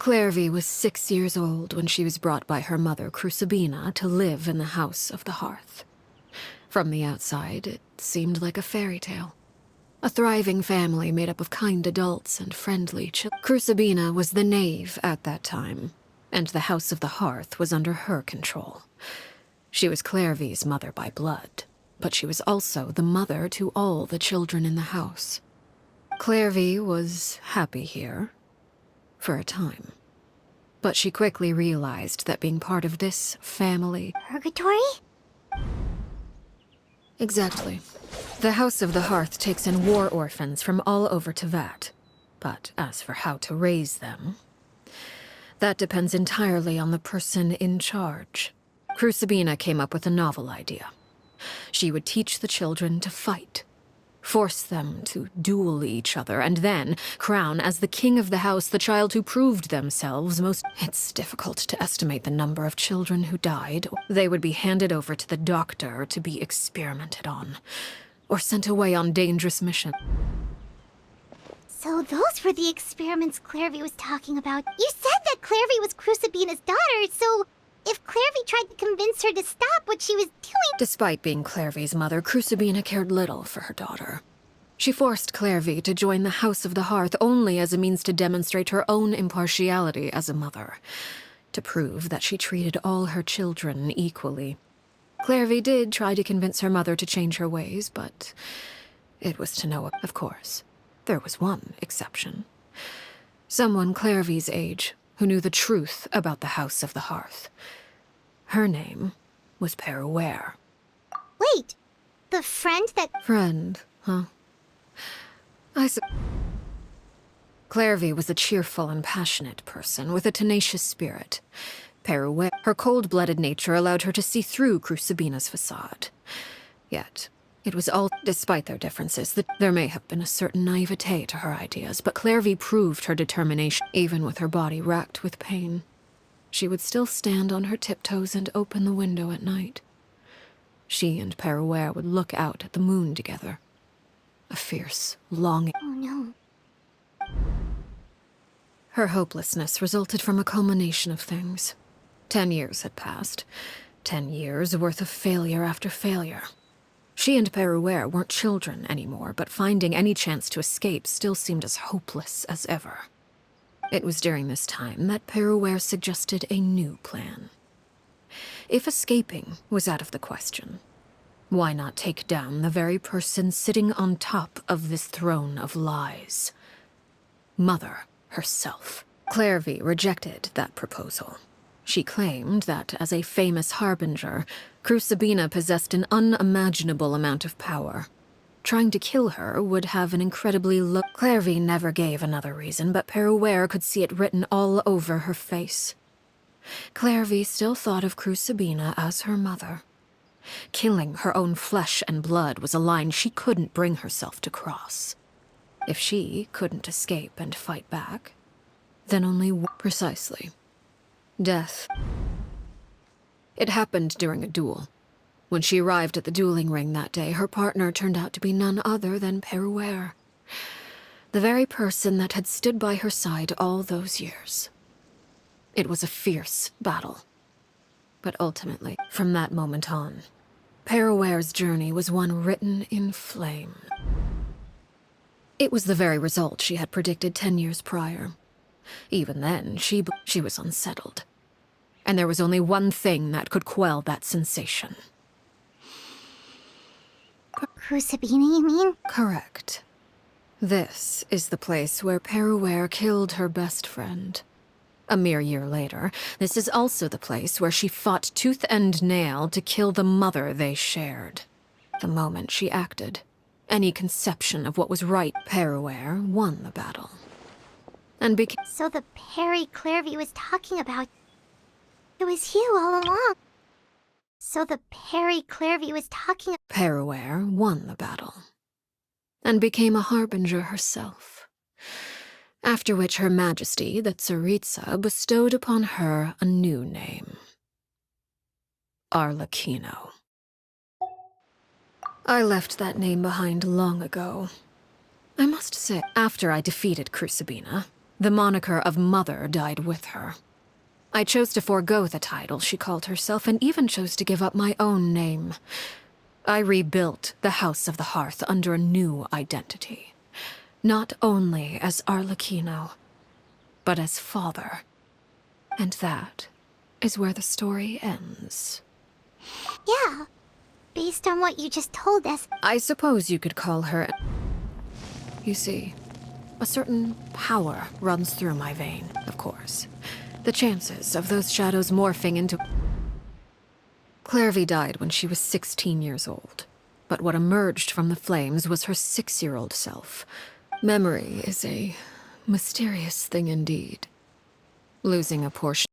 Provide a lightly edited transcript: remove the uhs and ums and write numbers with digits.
Clairvy was 6 years old when she was brought by her mother, Crucibina, to live in the House of the Hearth. From the outside, it seemed like a fairy tale. A thriving family made up of kind adults and friendly children. Crucibina was the knave at that time, and the House of the Hearth was under her control. She was Clairvy's mother by blood, but she was also the mother to all the children in the house. Clairvy was happy here, for a time. But she quickly realized that being part of this family... Purgatory? Exactly. The House of the Hearth takes in war orphans from all over Teyvat. But as for how to raise them, that depends entirely on the person in charge. Crucibina came up with a novel idea. She would teach the children to fight, force them to duel each other, and then crown as the king of the house the child who proved themselves most... It's difficult to estimate the number of children who died. They would be handed over to the doctor to be experimented on, or sent away on dangerous missions. So those were the experiments Clairvy was talking about. You said that Clairvy was Crucibina's daughter, so if Clairvy tried to convince her to stop what she was doing... Despite being Clairvy's mother, Crucibina cared little for her daughter. She forced Clairvy to join the House of the Hearth only as a means to demonstrate her own impartiality as a mother, to prove that she treated all her children equally. Clairvy did try to convince her mother to change her ways, but it was to no... Of course, there was one exception. Someone Clairvy's age, who knew the truth about the House of the Hearth. Her name was Peruere. Wait, the friend that... Friend, huh? Clairvy was a cheerful and passionate person with a tenacious spirit. Peruere, her cold-blooded nature allowed her to see through Crucibina's facade. Yet, it was all... Despite their differences, there may have been a certain naivete to her ideas, but Clairvy proved her determination. Even with her body racked with pain, she would still stand on her tiptoes and open the window at night. She and Peruere would look out at the moon together. A fierce longing. Oh no. Her hopelessness resulted from a culmination of things. 10 years had passed. 10 years worth of failure after failure. She and Peruere weren't children anymore, but finding any chance to escape still seemed as hopeless as ever. It was during this time that Peruere suggested a new plan. If escaping was out of the question, why not take down the very person sitting on top of this throne of lies? Mother herself. Clairvy rejected that proposal. She claimed that, as a famous harbinger, Crucibina possessed an unimaginable amount of power. Trying to kill her would have an incredibly low... Clairvy never gave another reason, but Peruere could see it written all over her face. Clairvy still thought of Crucibina as her mother. Killing her own flesh and blood was a line she couldn't bring herself to cross. If she couldn't escape and fight back, then only precisely. Death. It happened during a duel. When she arrived at the dueling ring that day, her partner turned out to be none other than Peruere. The very person that had stood by her side all those years. It was a fierce battle. But ultimately, from that moment on, Peruere's journey was one written in flame. It was the very result she had predicted 10 years prior. Even then, she was unsettled. And there was only one thing that could quell that sensation. Crucibina, you mean? Correct. This is the place where Peruere killed her best friend. A mere year later, this is also the place where she fought tooth and nail to kill the mother they shared. The moment she acted, any conception of what was right, Peruere won the battle. And became... So the Perry Clairvy was talking about... It was you all along. So the Perry Clairvy was talking... Peruere won the battle. And became a harbinger herself. After which Her Majesty, the Tsaritsa, bestowed upon her a new name. Arlecchino. I left that name behind long ago. I must say, after I defeated Crucibina, The moniker of Mother died with her. I chose to forego the title she called herself and even chose to give up my own name. I rebuilt the House of the Hearth under a new identity. Not only as Arlecchino, but as father. And that is where the story ends. Yeah. Based on what you just told us, I suppose you could call her... You see, a certain power runs through my vein, of course. The chances of those shadows morphing into... Clairvy died when she was 16 years old. But what emerged from the flames was her 6-year-old self. Memory is a mysterious thing indeed. Losing a portion